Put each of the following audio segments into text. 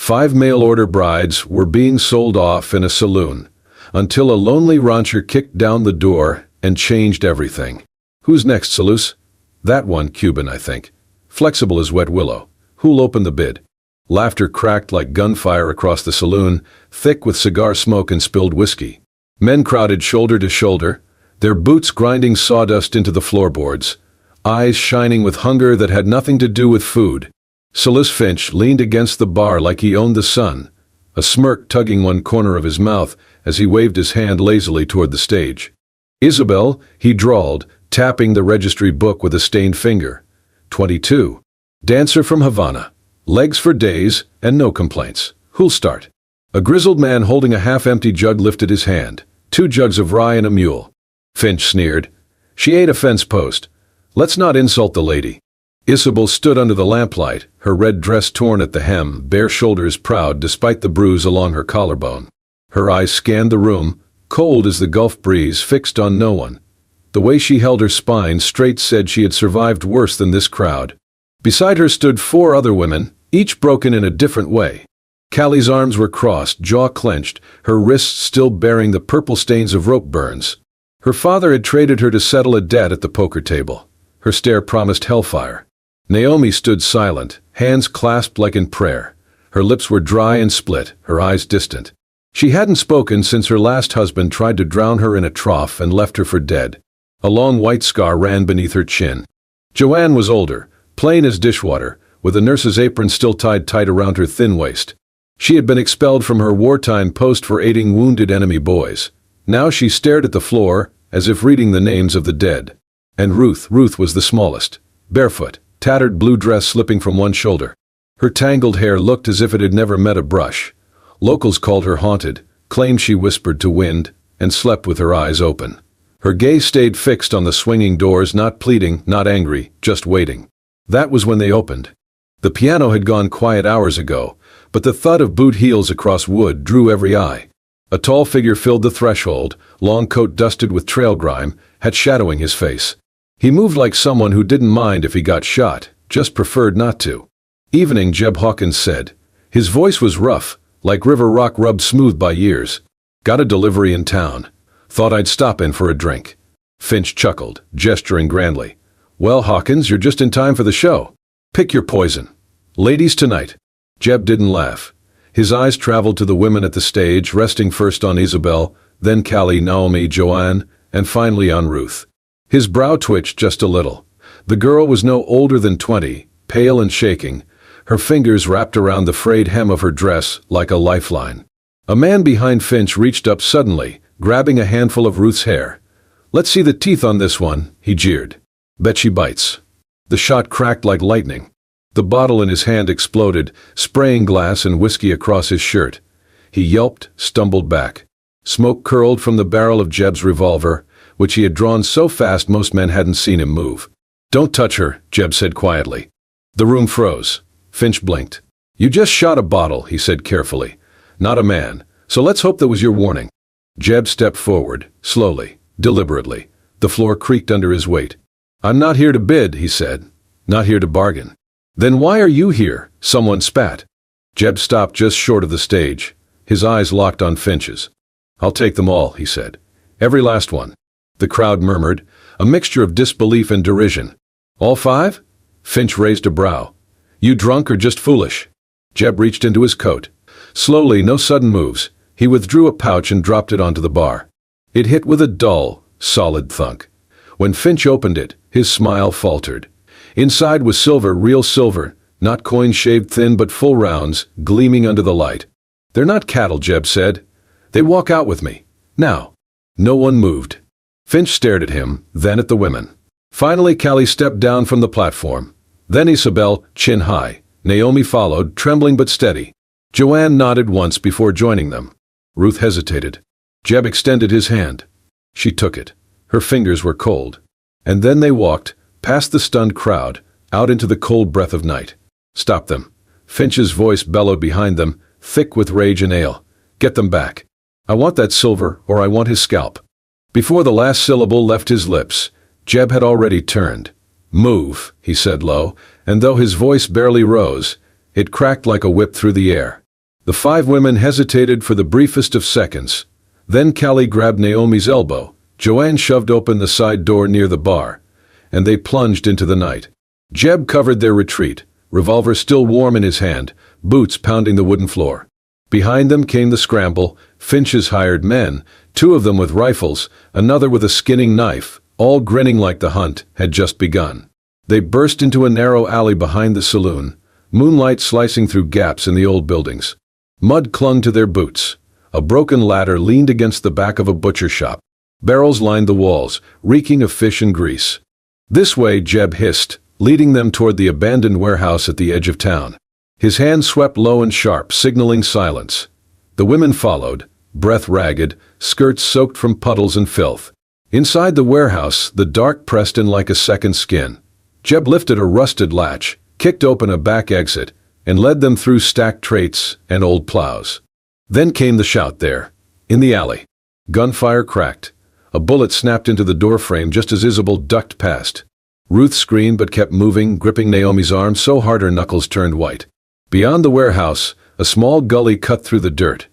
5 mail-order brides were being sold off in a saloon, until a lonely rancher kicked down the door and changed everything. Who's next, Saloon? That one, Cuban, I think. Flexible as wet willow. Who'll open the bid? Laughter cracked like gunfire across the saloon, thick with cigar smoke and spilled whiskey. Men crowded shoulder to shoulder, their boots grinding sawdust into the floorboards, eyes shining with hunger that had nothing to do with food. Silas Finch leaned against the bar like he owned the sun, a smirk tugging one corner of his mouth as he waved his hand lazily toward the stage. Isabel, he drawled, tapping the registry book with a stained finger. 22. Dancer from Havana. Legs for days and no complaints. Who'll start? A grizzled man holding a half-empty jug lifted his hand. 2 jugs of rye and a mule. Finch sneered. She ate a fence post. Let's not insult the lady. Isabel stood under the lamplight, her red dress torn at the hem, bare shoulders proud despite the bruise along her collarbone. Her eyes scanned the room, cold as the Gulf breeze, fixed on no one. The way she held her spine straight said she had survived worse than this crowd. Beside her stood 4 other women, each broken in a different way. Callie's arms were crossed, jaw clenched, her wrists still bearing the purple stains of rope burns. Her father had traded her to settle a debt at the poker table. Her stare promised hellfire. Naomi stood silent, hands clasped like in prayer. Her lips were dry and split, her eyes distant. She hadn't spoken since her last husband tried to drown her in a trough and left her for dead. A long white scar ran beneath her chin. Joanne was older, plain as dishwater, with a nurse's apron still tied tight around her thin waist. She had been expelled from her wartime post for aiding wounded enemy boys. Now she stared at the floor, as if reading the names of the dead. And Ruth was the smallest, barefoot, tattered blue dress slipping from one shoulder. Her tangled hair looked as if it had never met a brush. Locals called her haunted, claimed she whispered to wind, and slept with her eyes open. Her gaze stayed fixed on the swinging doors, not pleading, not angry, just waiting. That was when they opened. The piano had gone quiet hours ago, but the thud of boot heels across wood drew every eye. A tall figure filled the threshold, long coat dusted with trail grime, hat shadowing his face. He moved like someone who didn't mind if he got shot, just preferred not to. Evening, Jeb Hawkins said. His voice was rough, like river rock rubbed smooth by years. Got a delivery in town. Thought I'd stop in for a drink. Finch chuckled, gesturing grandly. Well, Hawkins, you're just in time for the show. Pick your poison. Ladies tonight. Jeb didn't laugh. His eyes traveled to the women at the stage, resting first on Isabel, then Callie, Naomi, Joanne, and finally on Ruth. His brow twitched just a little. The girl was no older than 20, pale and shaking, her fingers wrapped around the frayed hem of her dress like a lifeline. A man behind Finch reached up suddenly, grabbing a handful of Ruth's hair. Let's see the teeth on this one, he jeered. Bet she bites. The shot cracked like lightning. The bottle in his hand exploded, spraying glass and whiskey across his shirt. He yelped, stumbled back. Smoke curled from the barrel of Jeb's revolver, which he had drawn so fast most men hadn't seen him move. Don't touch her, Jeb said quietly. The room froze. Finch blinked. You just shot a bottle, he said carefully. Not a man. So let's hope that was your warning. Jeb stepped forward, slowly, deliberately. The floor creaked under his weight. I'm not here to bid, he said. Not here to bargain. Then why are you here? Someone spat. Jeb stopped just short of the stage. His eyes locked on Finch's. I'll take them all, he said. Every last one. The crowd murmured, a mixture of disbelief and derision. All 5? Finch raised a brow. You drunk or just foolish? Jeb reached into his coat. Slowly, no sudden moves, he withdrew a pouch and dropped it onto the bar. It hit with a dull, solid thunk. When Finch opened it, his smile faltered. Inside was silver, real silver, not coins shaved thin but full rounds, gleaming under the light. They're not cattle, Jeb said. They walk out with me. Now. No one moved. Finch stared at him, then at the women. Finally, Callie stepped down from the platform. Then Isabel, chin high. Naomi followed, trembling but steady. Joanne nodded once before joining them. Ruth hesitated. Jeb extended his hand. She took it. Her fingers were cold. And then they walked, past the stunned crowd, out into the cold breath of night. Stop them. Finch's voice bellowed behind them, thick with rage and ale. Get them back. I want that silver, or I want his scalp. Before the last syllable left his lips, Jeb had already turned. Move, he said low, and though his voice barely rose, it cracked like a whip through the air. The 5 women hesitated for the briefest of seconds. Then Callie grabbed Naomi's elbow. Joanne shoved open the side door near the bar, and they plunged into the night. Jeb covered their retreat, revolver still warm in his hand, boots pounding the wooden floor. Behind them came the scramble, Finch's hired men, 2 of them with rifles, another with a skinning knife, all grinning like the hunt had just begun. They burst into a narrow alley behind the saloon, moonlight slicing through gaps in the old buildings. Mud clung to their boots. A broken ladder leaned against the back of a butcher shop. Barrels lined the walls, reeking of fish and grease. "This way," Jeb hissed, leading them toward the abandoned warehouse at the edge of town. His hand swept low and sharp, signaling silence. The women followed, breath ragged, skirts soaked from puddles and filth. Inside the warehouse, the dark pressed in like a second skin. Jeb lifted a rusted latch, kicked open a back exit, and led them through stacked traits and old plows. Then came the shout there, in the alley. Gunfire cracked. A bullet snapped into the doorframe just as Isabel ducked past. Ruth screamed but kept moving, gripping Naomi's arm so hard her knuckles turned white. Beyond the warehouse, a small gully cut through the dirt.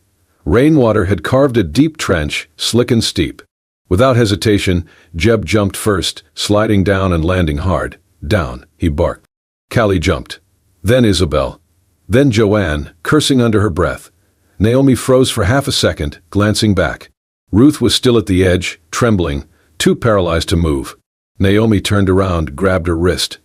Rainwater had carved a deep trench, slick and steep. Without hesitation, Jeb jumped first, sliding down and landing hard. "Down," he barked. Callie jumped. Then Isabel. Then Joanne, cursing under her breath. Naomi froze for half a second, glancing back. Ruth was still at the edge, trembling, too paralyzed to move. Naomi turned around, grabbed her wrist.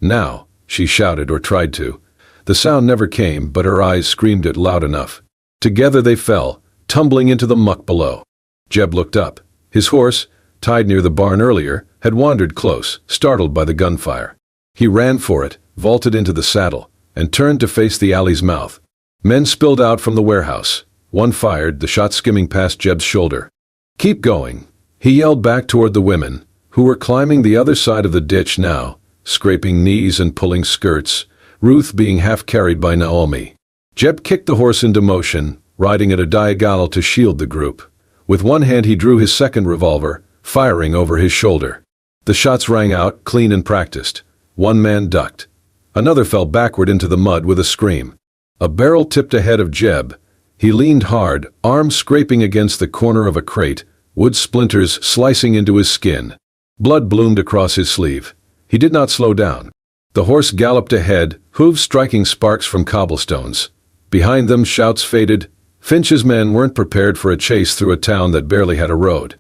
"Now," she shouted, or tried to. The sound never came, but her eyes screamed it loud enough. Together they fell, tumbling into the muck below. Jeb looked up. His horse, tied near the barn earlier, had wandered close, startled by the gunfire. He ran for it, vaulted into the saddle, and turned to face the alley's mouth. Men spilled out from the warehouse. One fired, the shot skimming past Jeb's shoulder. "Keep going," he yelled back toward the women, who were climbing the other side of the ditch now, scraping knees and pulling skirts, Ruth being half carried by Naomi. Jeb kicked the horse into motion, riding at a diagonal to shield the group. With one hand he drew his second revolver, firing over his shoulder. The shots rang out, clean and practiced. One man ducked. Another fell backward into the mud with a scream. A barrel tipped ahead of Jeb. He leaned hard, arms scraping against the corner of a crate, wood splinters slicing into his skin. Blood bloomed across his sleeve. He did not slow down. The horse galloped ahead, hooves striking sparks from cobblestones. Behind them, shouts faded. Finch's men weren't prepared for a chase through a town that barely had a road.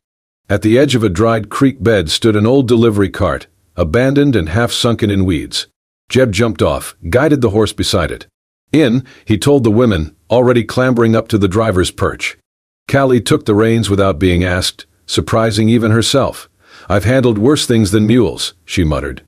At the edge of a dried creek bed stood an old delivery cart, abandoned and half sunken in weeds. Jeb jumped off, guided the horse beside it. "In," he told the women, already clambering up to the driver's perch. Callie took the reins without being asked, surprising even herself. "I've handled worse things than mules," she muttered.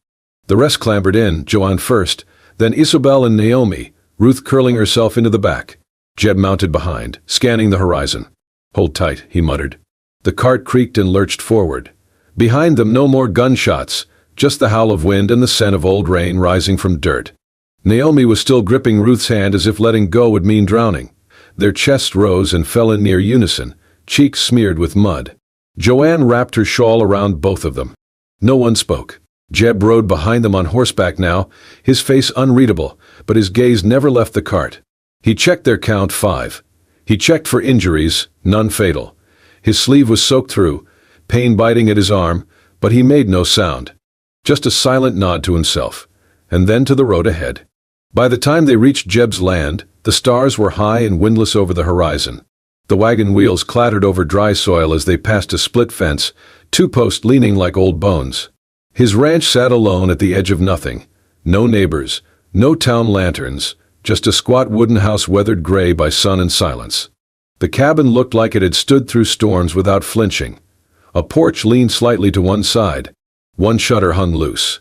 The rest clambered in, Joanne first, then Isabel and Naomi, Ruth curling herself into the back. Jeb mounted behind, scanning the horizon. "Hold tight," he muttered. The cart creaked and lurched forward. Behind them no more gunshots, just the howl of wind and the scent of old rain rising from dirt. Naomi was still gripping Ruth's hand as if letting go would mean drowning. Their chests rose and fell in near unison, cheeks smeared with mud. Joanne wrapped her shawl around both of them. No one spoke. Jeb rode behind them on horseback now, his face unreadable, but his gaze never left the cart. He checked their count, 5. He checked for injuries, none fatal. His sleeve was soaked through, pain biting at his arm, but he made no sound. Just a silent nod to himself, and then to the road ahead. By the time they reached Jeb's land, the stars were high and windless over the horizon. The wagon wheels clattered over dry soil as they passed a split fence, 2 posts leaning like old bones. His ranch sat alone at the edge of nothing. No neighbors, no town lanterns, just a squat wooden house weathered gray by sun and silence. The cabin looked like it had stood through storms without flinching. A porch leaned slightly to one side. One shutter hung loose.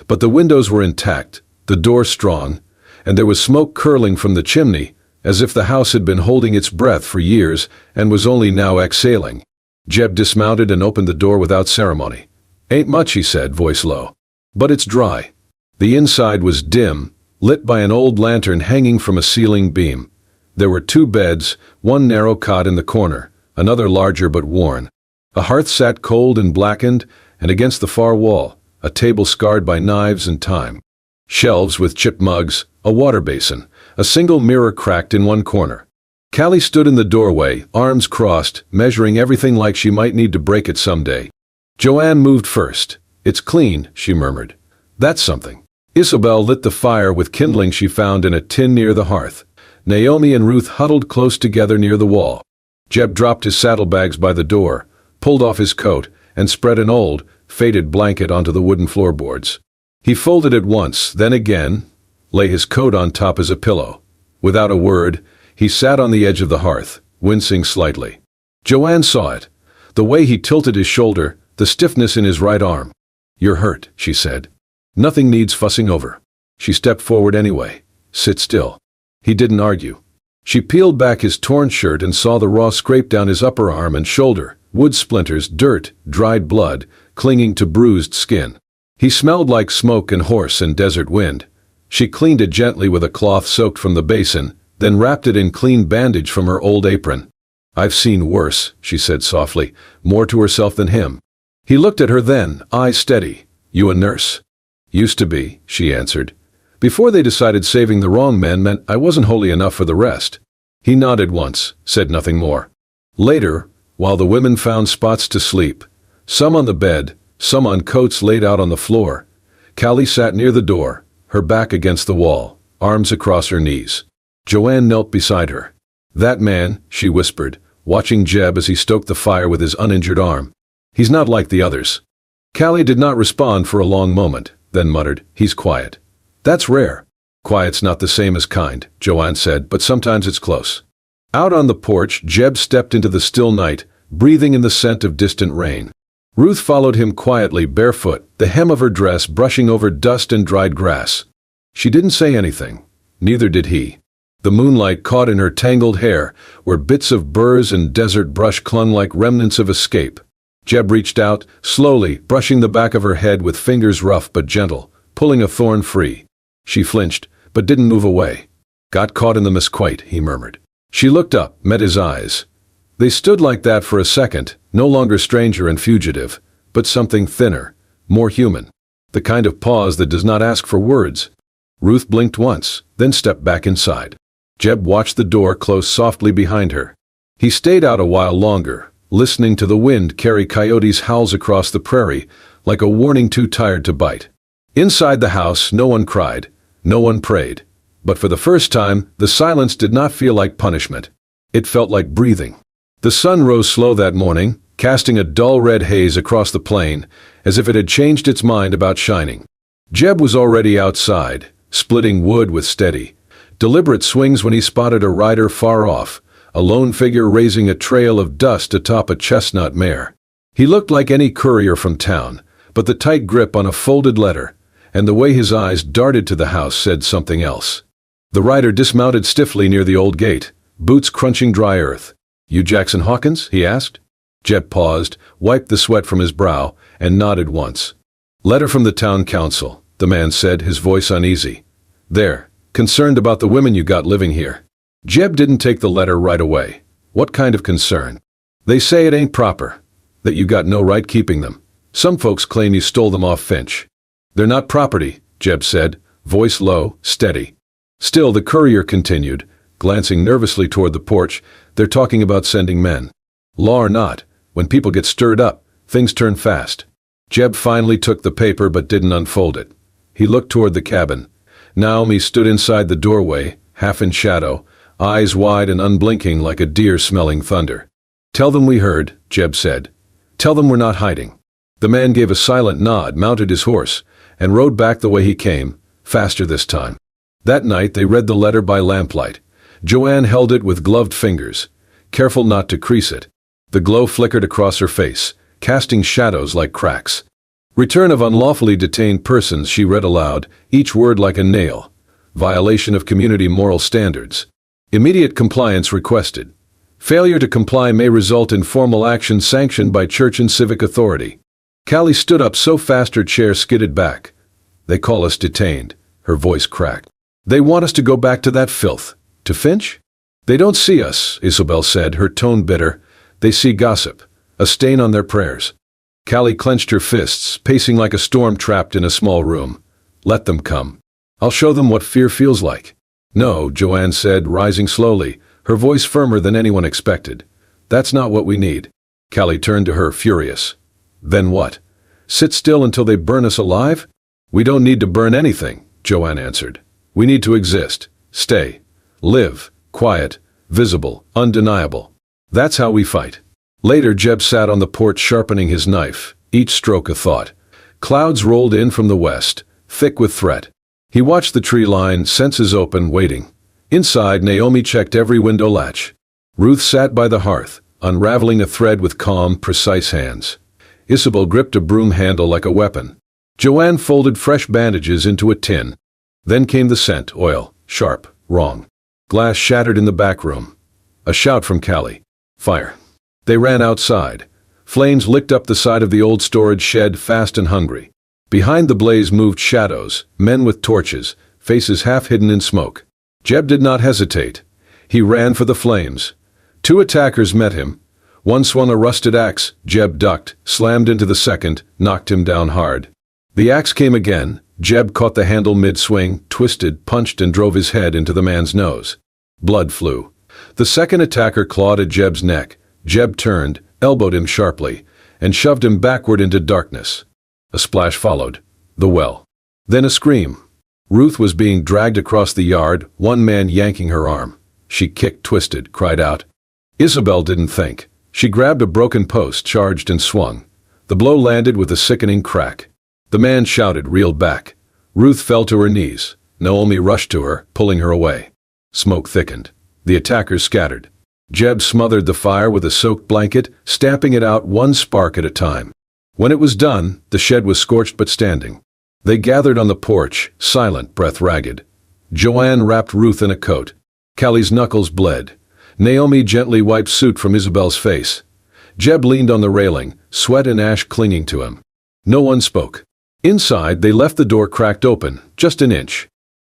But the windows were intact, the door strong, and there was smoke curling from the chimney, as if the house had been holding its breath for years and was only now exhaling. Jeb dismounted and opened the door without ceremony. "Ain't much," he said, voice low. "But it's dry." The inside was dim, lit by an old lantern hanging from a ceiling beam. There were 2 beds, one narrow cot in the corner, another larger but worn. A hearth sat cold and blackened, and against the far wall, a table scarred by knives and time. Shelves with chipped mugs, a water basin, a single mirror cracked in one corner. Callie stood in the doorway, arms crossed, measuring everything like she might need to break it someday. Joanne moved first. "It's clean," she murmured. "That's something." Isabel lit the fire with kindling she found in a tin near the hearth. Naomi and Ruth huddled close together near the wall. Jeb dropped his saddlebags by the door, pulled off his coat, and spread an old, faded blanket onto the wooden floorboards. He folded it once, then again, lay his coat on top as a pillow. Without a word, he sat on the edge of the hearth, wincing slightly. Joanne saw it. The way he tilted his shoulder, the stiffness in his right arm. "You're hurt," she said. "Nothing needs fussing over." She stepped forward anyway. "Sit still." He didn't argue. She peeled back his torn shirt and saw the raw scrape down his upper arm and shoulder, wood splinters, dirt, dried blood, clinging to bruised skin. He smelled like smoke and horse and desert wind. She cleaned it gently with a cloth soaked from the basin, then wrapped it in clean bandage from her old apron. "I've seen worse," she said softly, more to herself than him. He looked at her then, eyes steady. "You a nurse?" "Used to be," she answered. "Before they decided saving the wrong men meant I wasn't holy enough for the rest." He nodded once, said nothing more. Later, while the women found spots to sleep, some on the bed, some on coats laid out on the floor, Callie sat near the door, her back against the wall, arms across her knees. Joanne knelt beside her. "That man," she whispered, watching Jeb as he stoked the fire with his uninjured arm. "He's not like the others." Callie did not respond for a long moment, then muttered, "He's quiet." "That's rare." "Quiet's not the same as kind," Joanne said, "but sometimes it's close." Out on the porch, Jeb stepped into the still night, breathing in the scent of distant rain. Ruth followed him quietly, barefoot, the hem of her dress brushing over dust and dried grass. She didn't say anything. Neither did he. The moonlight caught in her tangled hair, where bits of burrs and desert brush clung like remnants of escape. Jeb reached out, slowly, brushing the back of her head with fingers rough but gentle, pulling a thorn free. She flinched, but didn't move away. "Got caught in the misquite," he murmured. She looked up, met his eyes. They stood like that for a second, no longer stranger and fugitive, but something thinner, more human. The kind of pause that does not ask for words. Ruth blinked once, then stepped back inside. Jeb watched the door close softly behind her. He stayed out a while longer, listening to the wind carry coyotes' howls across the prairie, like a warning too tired to bite. Inside the house, no one cried, no one prayed. But for the first time, the silence did not feel like punishment. It felt like breathing. The sun rose slow that morning, casting a dull red haze across the plain, as if it had changed its mind about shining. Jeb was already outside, splitting wood with steady, deliberate swings when he spotted a rider far off, a lone figure raising a trail of dust atop a chestnut mare. He looked like any courier from town, but the tight grip on a folded letter, and the way his eyes darted to the house said something else. The rider dismounted stiffly near the old gate, boots crunching dry earth. "You Jackson Hawkins?" he asked. Jeb paused, wiped the sweat from his brow, and nodded once. "Letter from the town council," the man said, his voice uneasy. "They're concerned about the women you got living here." Jeb didn't take the letter right away. "What kind of concern?" "They say it ain't proper, that you got no right keeping them. Some folks claim you stole them off Finch." "They're not property," Jeb said, voice low, steady. Still, the courier continued, glancing nervously toward the porch. "They're talking about sending men. Law or not, when people get stirred up, things turn fast." Jeb finally took the paper but didn't unfold it. He looked toward the cabin. Naomi stood inside the doorway, half in shadow, eyes wide and unblinking like a deer smelling thunder. "Tell them we heard," Jeb said. "Tell them we're not hiding." The man gave a silent nod, mounted his horse, and rode back the way he came, faster this time. That night they read the letter by lamplight. Joanne held it with gloved fingers, careful not to crease it. The glow flickered across her face, casting shadows like cracks. "Return of unlawfully detained persons," she read aloud, each word like a nail. "Violation of community moral standards. Immediate compliance requested. Failure to comply may result in formal action sanctioned by church and civic authority." Callie stood up so fast her chair skidded back. "They call us detained," her voice cracked. "They want us to go back to that filth. To Finch?" "They don't see us," Isabel said, her tone bitter. "They see gossip, a stain on their prayers." Callie clenched her fists, pacing like a storm trapped in a small room. "Let them come. I'll show them what fear feels like." "No," Joanne said, rising slowly, her voice firmer than anyone expected. "That's not what we need." Callie turned to her, furious. "Then what? Sit still until they burn us alive?" "We don't need to burn anything," Joanne answered. "We need to exist, stay, live, quiet, visible, undeniable. That's how we fight." Later, Jeb sat on the porch sharpening his knife, each stroke a thought. Clouds rolled in from the west, thick with threat. He watched the tree line, senses open, waiting. Inside, Naomi checked every window latch. Ruth sat by the hearth, unraveling a thread with calm, precise hands. Isabel gripped a broom handle like a weapon. Joanne folded fresh bandages into a tin. Then came the scent, oil, sharp, wrong. Glass shattered in the back room. A shout from Callie. "Fire." They ran outside. Flames licked up the side of the old storage shed, fast and hungry. Behind the blaze moved shadows, men with torches, faces half hidden in smoke. Jeb did not hesitate. He ran for the flames. 2 attackers met him. One swung a rusted axe. Jeb ducked, slammed into the second, knocked him down hard. The axe came again. Jeb caught the handle mid-swing, twisted, punched and drove his head into the man's nose. Blood flew. The second attacker clawed at Jeb's neck. Jeb turned, elbowed him sharply, and shoved him backward into darkness. A splash followed. The well. Then a scream. Ruth was being dragged across the yard, one man yanking her arm. She kicked, twisted, cried out. Isabel didn't think. She grabbed a broken post, charged and swung. The blow landed with a sickening crack. The man shouted, reeled back. Ruth fell to her knees. Naomi rushed to her, pulling her away. Smoke thickened. The attackers scattered. Jeb smothered the fire with a soaked blanket, stamping it out one spark at a time. When it was done, the shed was scorched but standing. They gathered on the porch, silent, breath ragged. Joanne wrapped Ruth in a coat. Callie's knuckles bled. Naomi gently wiped soot from Isabel's face. Jeb leaned on the railing, sweat and ash clinging to him. No one spoke. Inside, they left the door cracked open, just an inch.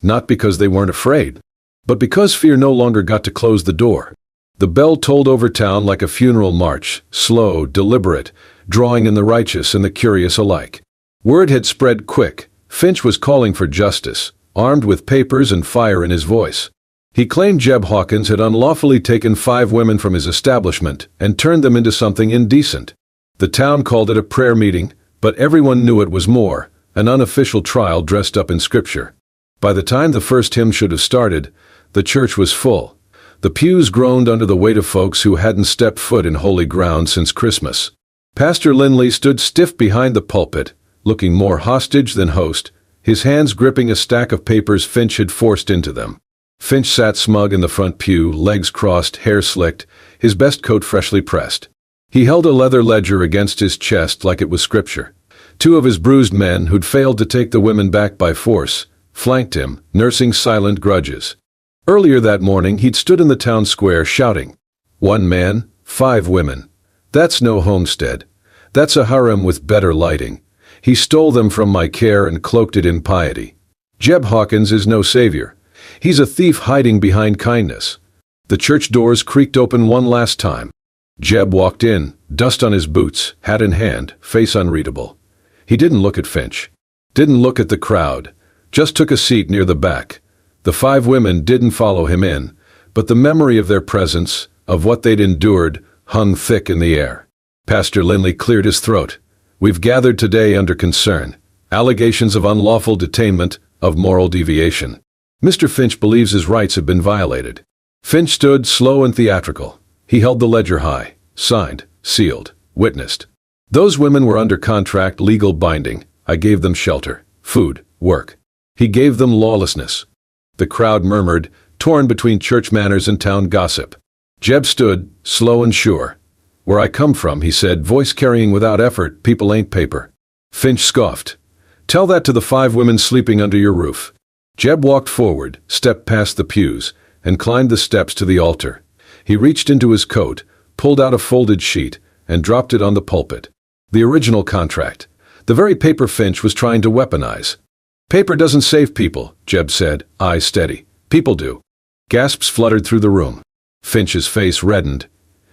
Not because they weren't afraid, but because fear no longer got to close the door. The bell tolled over town like a funeral march, slow, deliberate, drawing in the righteous and the curious alike. Word had spread quick. Finch was calling for justice, armed with papers and fire in his voice. He claimed Jeb Hawkins had unlawfully taken 5 women from his establishment and turned them into something indecent. The town called it a prayer meeting, but everyone knew it was more, an unofficial trial dressed up in scripture. By the time the first hymn should have started, the church was full. The pews groaned under the weight of folks who hadn't stepped foot in holy ground since Christmas. Pastor Lindley stood stiff behind the pulpit, looking more hostage than host, his hands gripping a stack of papers Finch had forced into them. Finch sat smug in the front pew, legs crossed, hair slicked, his best coat freshly pressed. He held a leather ledger against his chest like it was scripture. 2 of his bruised men, who'd failed to take the women back by force, flanked him, nursing silent grudges. Earlier that morning, he'd stood in the town square shouting, 1 man, 5 women. That's no homestead. That's a harem with better lighting. He stole them from my care and cloaked it in piety. Jeb Hawkins is no savior. He's a thief hiding behind kindness. The church doors creaked open one last time. Jeb walked in, dust on his boots, hat in hand, face unreadable. He didn't look at Finch. Didn't look at the crowd. Just took a seat near the back. The 5 women didn't follow him in, but the memory of their presence, of what they'd endured, hung thick in the air. Pastor Lindley cleared his throat. We've gathered today under concern. Allegations of unlawful detainment, of moral deviation. Mr. Finch believes his rights have been violated. Finch stood slow and theatrical. He held the ledger high, signed, sealed, witnessed. Those women were under contract, legal binding. I gave them shelter, food, work. He gave them lawlessness. The crowd murmured, torn between church manners and town gossip. Jeb stood, slow and sure. Where I come from, he said, voice carrying without effort, people ain't paper. Finch scoffed. Tell that to the 5 women sleeping under your roof. Jeb walked forward, stepped past the pews, and climbed the steps to the altar. He reached into his coat, pulled out a folded sheet, and dropped it on the pulpit. The original contract. The very paper Finch was trying to weaponize. Paper doesn't save people, Jeb said, eyes steady. People do. Gasps fluttered through the room. Finch's face reddened.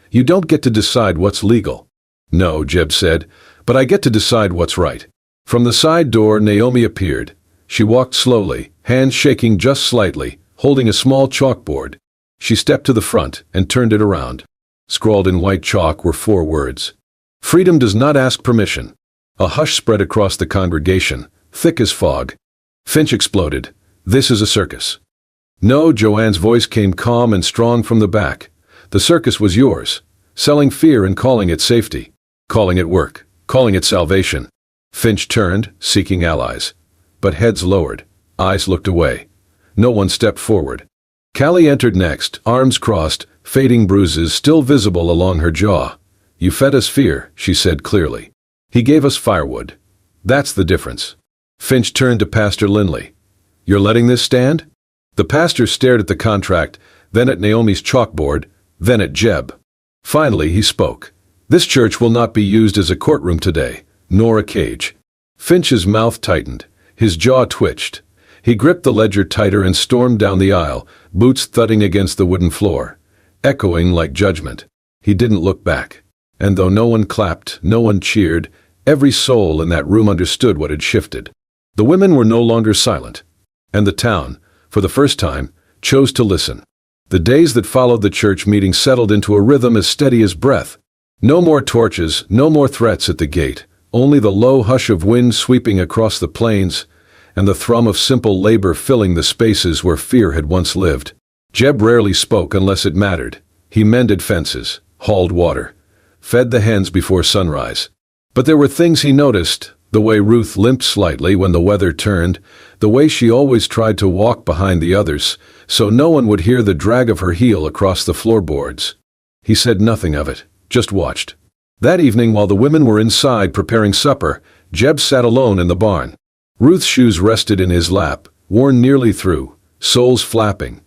You don't get to decide what's legal. No, Jeb said, but I get to decide what's right. From the side door, Naomi appeared. She walked slowly, hands shaking just slightly, holding a small chalkboard. She stepped to the front and turned it around. Scrawled in white chalk were 4 words. Freedom does not ask permission. A hush spread across the congregation, thick as fog. Finch exploded. This is a circus. No, Joanne's voice came calm and strong from the back. The circus was yours. Selling fear and calling it safety. Calling it work. Calling it salvation. Finch turned, seeking allies. But heads lowered. Eyes looked away. No one stepped forward. Callie entered next, arms crossed, fading bruises still visible along her jaw. You fed us fear, she said clearly. He gave us firewood. That's the difference. Finch turned to Pastor Lindley. You're letting this stand? The pastor stared at the contract, then at Naomi's chalkboard, then at Jeb. Finally, he spoke. This church will not be used as a courtroom today, nor a cage. Finch's mouth tightened. His jaw twitched. He gripped the ledger tighter and stormed down the aisle, boots thudding against the wooden floor, echoing like judgment. He didn't look back. And though no one clapped, no one cheered, every soul in that room understood what had shifted. The women were no longer silent. And the town, for the first time, chose to listen. The days that followed the church meeting settled into a rhythm as steady as breath. No more torches, no more threats at the gate, only the low hush of wind sweeping across the plains, and the thrum of simple labor filling the spaces where fear had once lived. Jeb rarely spoke unless it mattered. He mended fences, hauled water, fed the hens before sunrise. But there were things he noticed, the way Ruth limped slightly when the weather turned, the way she always tried to walk behind the others, so no one would hear the drag of her heel across the floorboards. He said nothing of it, just watched. That evening, while the women were inside preparing supper, Jeb sat alone in the barn. Ruth's shoes rested in his lap, worn nearly through, soles flapping.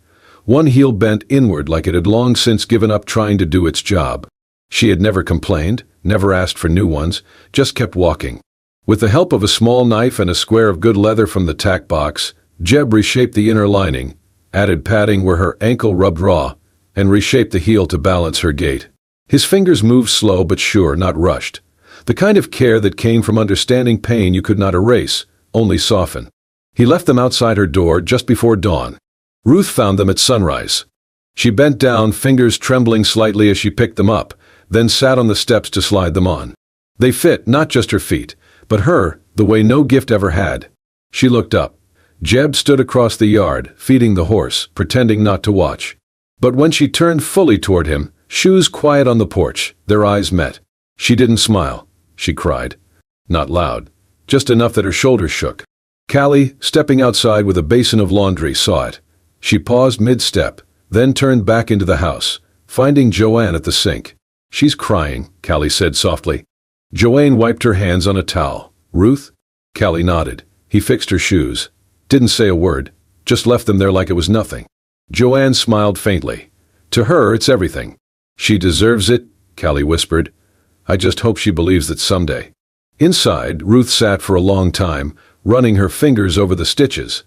One heel bent inward like it had long since given up trying to do its job. She had never complained, never asked for new ones, just kept walking. With the help of a small knife and a square of good leather from the tack box, Jeb reshaped the inner lining, added padding where her ankle rubbed raw, and reshaped the heel to balance her gait. His fingers moved slow but sure, not rushed. The kind of care that came from understanding pain you could not erase, only soften. He left them outside her door just before dawn. Ruth found them at sunrise. She bent down, fingers trembling slightly as she picked them up, then sat on the steps to slide them on. They fit not just her feet, but her, the way no gift ever had. She looked up. Jeb stood across the yard, feeding the horse, pretending not to watch. But when she turned fully toward him, shoes quiet on the porch, their eyes met. She didn't smile. She cried. Not loud, just enough that her shoulders shook. Callie, stepping outside with a basin of laundry, saw it. She paused mid-step, then turned back into the house, finding Joanne at the sink. She's crying, Callie said softly. Joanne wiped her hands on a towel. Ruth? Callie nodded. He fixed her shoes. Didn't say a word, just left them there like it was nothing. Joanne smiled faintly. To her, it's everything. She deserves it, Callie whispered. I just hope she believes that someday. Inside, Ruth sat for a long time, running her fingers over the stitches.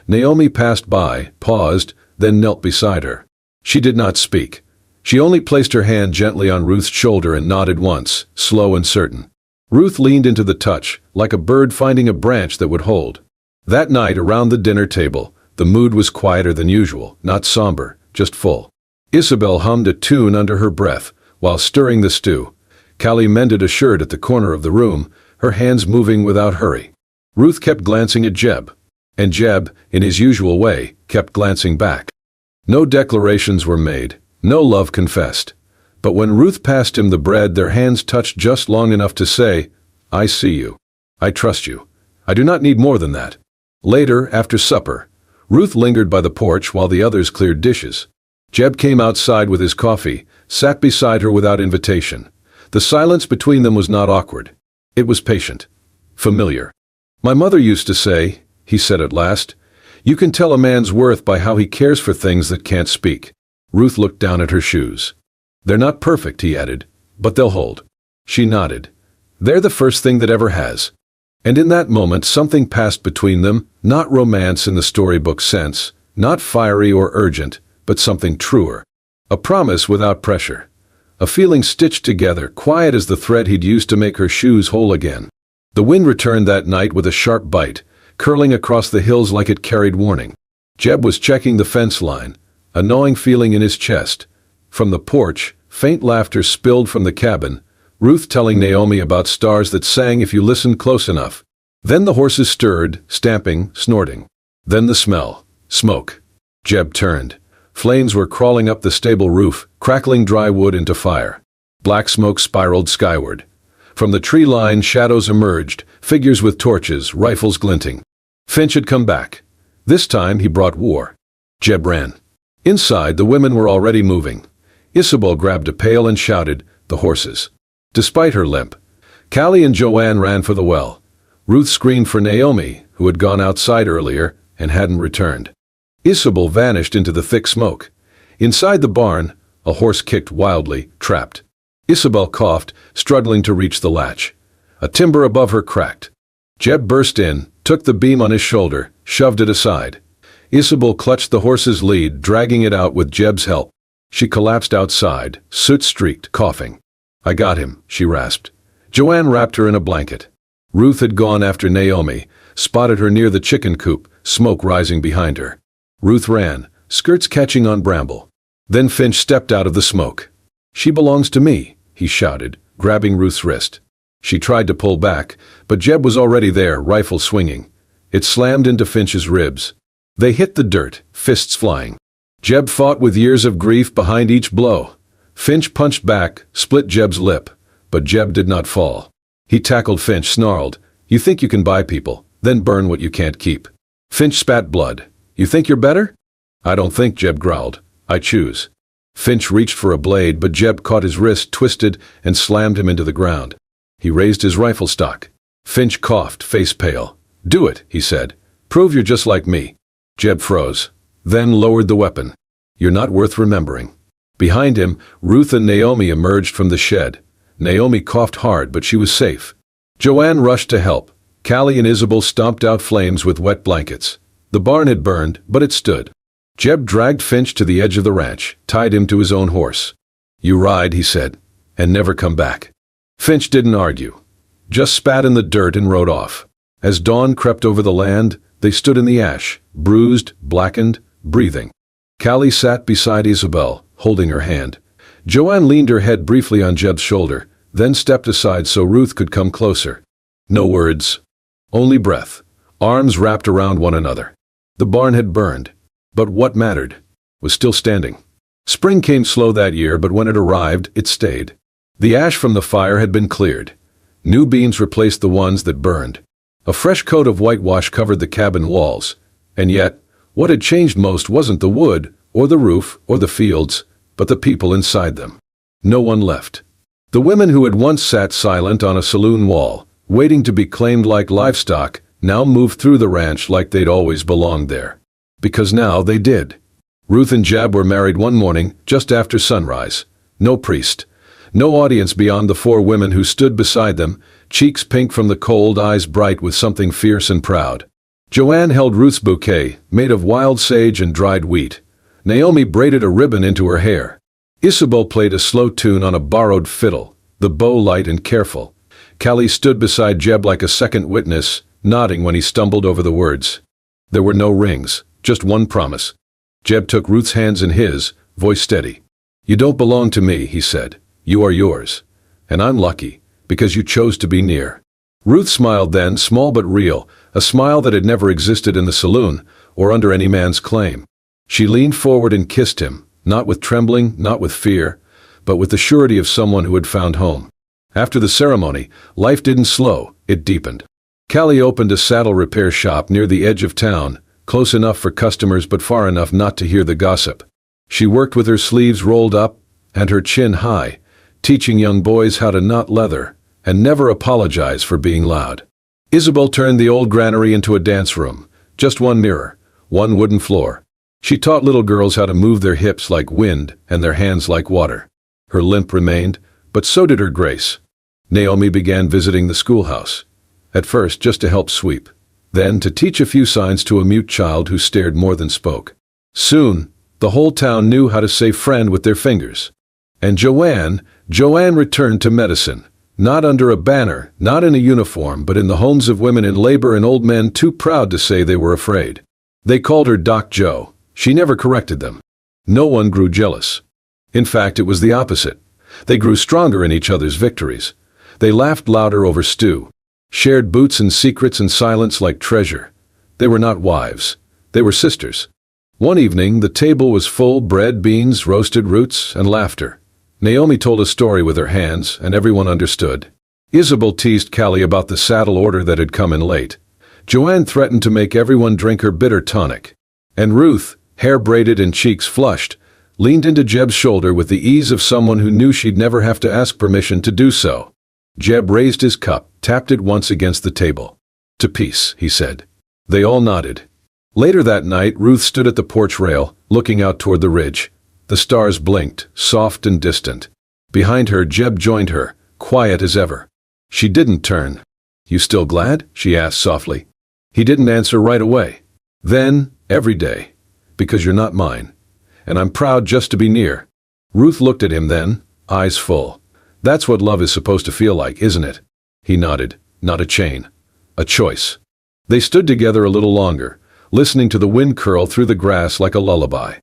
Naomi passed by, paused, then knelt beside her. She did not speak. She only placed her hand gently on Ruth's shoulder and nodded once, slow and certain. Ruth leaned into the touch, like a bird finding a branch that would hold. That night, around the dinner table, the mood was quieter than usual, not somber, just full. Isabel hummed a tune under her breath, while stirring the stew. Callie mended a shirt at the corner of the room, her hands moving without hurry. Ruth kept glancing at Jeb. And Jeb, in his usual way, kept glancing back. No declarations were made. No love confessed. But when Ruth passed him the bread, their hands touched just long enough to say, I see you. I trust you. I do not need more than that. Later, after supper, Ruth lingered by the porch while the others cleared dishes. Jeb came outside with his coffee, sat beside her without invitation. The silence between them was not awkward. It was patient. Familiar. My mother used to say, he said at last, you can tell a man's worth by how he cares for things that can't speak. Ruth looked down at her shoes. They're not perfect, he added, but they'll hold. She nodded. They're the first thing that ever has. And in that moment something passed between them, not romance in the storybook sense, not fiery or urgent, but something truer. A promise without pressure. A feeling stitched together, quiet as the thread he'd used to make her shoes whole again. The wind returned that night with a sharp bite, curling across the hills like it carried warning. Jeb was checking the fence line. a gnawing feeling in his chest. From the porch, faint laughter spilled from the cabin, Ruth telling Naomi about stars that sang if you listened close enough. Then the horses stirred, stamping, snorting. Then the smell. Smoke. Jeb turned. Flames were crawling up the stable roof, crackling dry wood into fire. Black smoke spiraled skyward. From the tree line, shadows emerged, figures with torches, rifles glinting. Finch had come back. This time he brought war. Jeb ran. Inside, the women were already moving. Isabel grabbed a pail and shouted, "The horses." Despite her limp, Callie and Joanne ran for the well. Ruth screamed for Naomi, who had gone outside earlier and hadn't returned. Isabel vanished into the thick smoke. Inside the barn, a horse kicked wildly, trapped. Isabel coughed, struggling to reach the latch. A timber above her cracked. Jeb burst in, took the beam on his shoulder, shoved it aside. Isabel clutched the horse's lead, dragging it out with Jeb's help. She collapsed outside, soot-streaked, coughing. "I got him," she rasped. Joanne wrapped her in a blanket. Ruth had gone after Naomi, spotted her near the chicken coop, smoke rising behind her. Ruth ran, skirts catching on bramble. Then Finch stepped out of the smoke. "She belongs to me," he shouted, grabbing Ruth's wrist. She tried to pull back, but Jeb was already there, rifle swinging. It slammed into Finch's ribs. They hit the dirt, fists flying. Jeb fought with years of grief behind each blow. Finch punched back, split Jeb's lip, but Jeb did not fall. He tackled Finch, snarled, "You think you can buy people, then burn what you can't keep." Finch spat blood. "You think you're better?" "I don't think," Jeb growled. "I choose." Finch reached for a blade, but Jeb caught his wrist, twisted, and slammed him into the ground. He raised his rifle stock. Finch coughed, face pale. "Do it," he said. "Prove you're just like me." Jeb froze, then lowered the weapon. "You're not worth remembering." Behind him, Ruth and Naomi emerged from the shed. Naomi coughed hard, but she was safe. Joanne rushed to help. Callie and Isabel stomped out flames with wet blankets. The barn had burned, but it stood. Jeb dragged Finch to the edge of the ranch, tied him to his own horse. "You ride," he said, "and never come back." Finch didn't argue. Just spat in the dirt and rode off. As dawn crept over the land, they stood in the ash, bruised, blackened, breathing. Callie sat beside Isabel, holding her hand. Joanne leaned her head briefly on Jeb's shoulder, then stepped aside so Ruth could come closer. No words. Only breath. Arms wrapped around one another. The barn had burned, but what mattered was still standing. Spring came slow that year, but when it arrived, it stayed. The ash from the fire had been cleared. New beams replaced the ones that burned. A fresh coat of whitewash covered the cabin walls. And yet, what had changed most wasn't the wood, or the roof, or the fields, but the people inside them. No one left. The women who had once sat silent on a saloon wall, waiting to be claimed like livestock, now moved through the ranch like they'd always belonged there. Because now they did. Ruth and Jeb were married one morning, just after sunrise. No priest. No audience beyond the four women who stood beside them, cheeks pink from the cold, eyes bright with something fierce and proud. Joanne held Ruth's bouquet, made of wild sage and dried wheat. Naomi braided a ribbon into her hair. Isabel played a slow tune on a borrowed fiddle, the bow light and careful. Callie stood beside Jeb like a second witness, nodding when he stumbled over the words. There were no rings, just one promise. Jeb took Ruth's hands in his, voice steady. "You don't belong to me," he said. "You are yours. And I'm lucky, because you chose to be near." Ruth smiled then, small but real, a smile that had never existed in the saloon, or under any man's claim. She leaned forward and kissed him, not with trembling, not with fear, but with the surety of someone who had found home. After the ceremony, life didn't slow, it deepened. Callie opened a saddle repair shop near the edge of town, close enough for customers but far enough not to hear the gossip. She worked with her sleeves rolled up and her chin high, teaching young boys how to knot leather and never apologize for being loud. Isabel turned the old granary into a dance room, just one mirror, one wooden floor. She taught little girls how to move their hips like wind and their hands like water. Her limp remained, but so did her grace. Naomi began visiting the schoolhouse. At first just to help sweep, then to teach a few signs to a mute child who stared more than spoke. Soon, the whole town knew how to say friend with their fingers. And Joanne returned to medicine, not under a banner, not in a uniform, but in the homes of women in labor and old men too proud to say they were afraid. They called her Doc Joe. She never corrected them. No one grew jealous. In fact, it was the opposite. They grew stronger in each other's victories. They laughed louder over stew, shared boots and secrets in silence like treasure. They were not wives. They were sisters. One evening, the table was full: bread, beans, roasted roots, and laughter. Naomi told a story with her hands, and everyone understood. Isabel teased Callie about the saddle order that had come in late. Joanne threatened to make everyone drink her bitter tonic. And Ruth, hair braided and cheeks flushed, leaned into Jeb's shoulder with the ease of someone who knew she'd never have to ask permission to do so. Jeb raised his cup, tapped it once against the table. "To peace," he said. They all nodded. Later that night, Ruth stood at the porch rail, looking out toward the ridge. The stars blinked, soft and distant. Behind her, Jeb joined her, quiet as ever. She didn't turn. "You still glad?" she asked softly. He didn't answer right away. "Then, every day. Because you're not mine. And I'm proud just to be near." Ruth looked at him then, eyes full. "That's what love is supposed to feel like, isn't it?" He nodded. "Not a chain. A choice." They stood together a little longer, listening to the wind curl through the grass like a lullaby.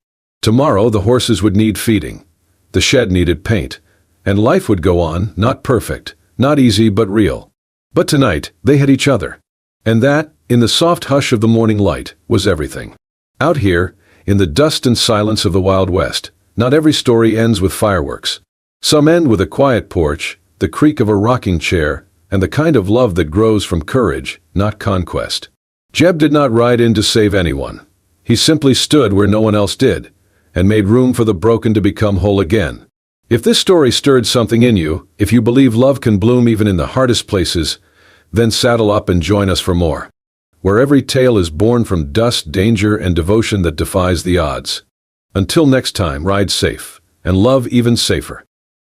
Tomorrow the horses would need feeding. The shed needed paint. And life would go on, not perfect, not easy but real. But tonight, they had each other. And that, in the soft hush of the morning light, was everything. Out here, in the dust and silence of the Wild West, not every story ends with fireworks. Some end with a quiet porch, the creak of a rocking chair, and the kind of love that grows from courage, not conquest. Jeb did not ride in to save anyone. He simply stood where no one else did, and made room for the broken to become whole again. If this story stirred something in you, if you believe love can bloom even in the hardest places, then saddle up and join us for more. Where every tale is born from dust, danger, and devotion that defies the odds. Until next time, ride safe, and love even safer.